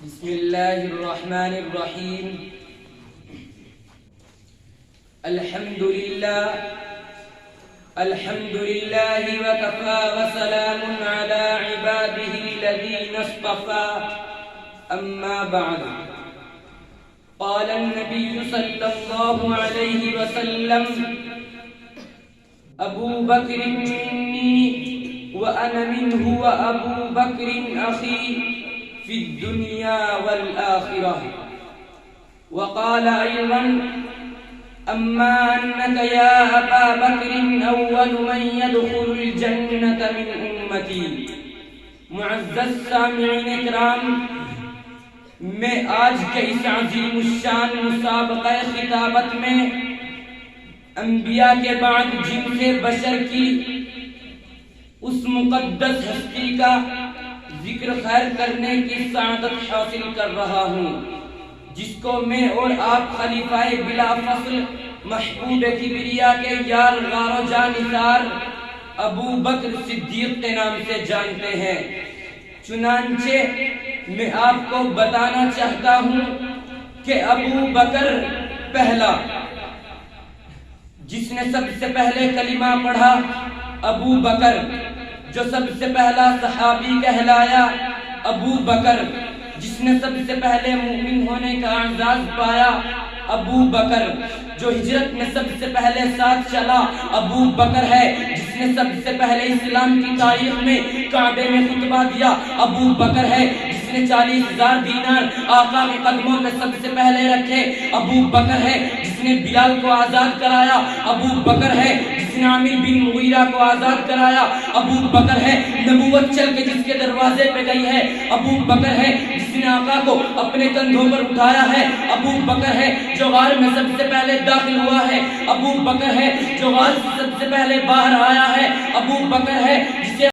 بسم الله الرحمن الرحيم. الحمد لله وكفى وسلام على عباده الذين اصطفى. أما بعد، قال النبي صلى الله عليه وسلم: أبو بكر مني وأنا منه وأبو بكر أخي في الدنيا والآخرة. وقال أيضا: أما أنك يا أبا بكر أول من يدخل الجنة من أمتي. معزز سامعین اکرام، میں آج کے اس عظیم الشان مسابقہ خطابت میں انبیاء کے بعد جن سے بشر کی اس مقدس ہستی کا ذکر خیر کرنے کی سعادت حاصل کر رہا ہوں، جس کو میں اور آپ خلیفہ بلا فصل محبوب کبریا کے یار غار و جانثار ابو بکر صدیق کے نام سے جانتے ہیں۔ چنانچہ میں آپ کو بتانا چاہتا ہوں کہ ابو بکر پہلا، جس نے سب سے پہلے کلمہ پڑھا، ابو بکر جو سب سے پہلا صحابی کہلایا، ابو بکر جس نے سب سے پہلے مومن ہونے کا اعزاز پایا، ابو بکر جو ہجرت میں سب سے پہلے ساتھ چلا، ابو بکر ہے جس نے سب سے پہلے اسلام کی تاریخ میں کعبے میں خطبہ دیا، ابو بکر ہے جس نے 40,000 دینار آقا کے قدموں پہ سب سے پہلے رکھے، ابو بکر ہے جس نے بلال کو آزاد کرایا، ابو بکر ہے جس نے عامر بن مغیرہ کو آزاد کرایا، ابو بکر ہے نبوت چل کے جس کے دروازے پہ گئی ہے، ابو بکر ہے جس نے آقا کو اپنے کندھوں پر اٹھایا ہے، ابو بکر ہے جو غار میں سب سے پہلے داخل ہوا ہے، ابو بکر ہے جو غار سے سب سے پہلے باہر آیا ہے، ابو بکر ہے جسے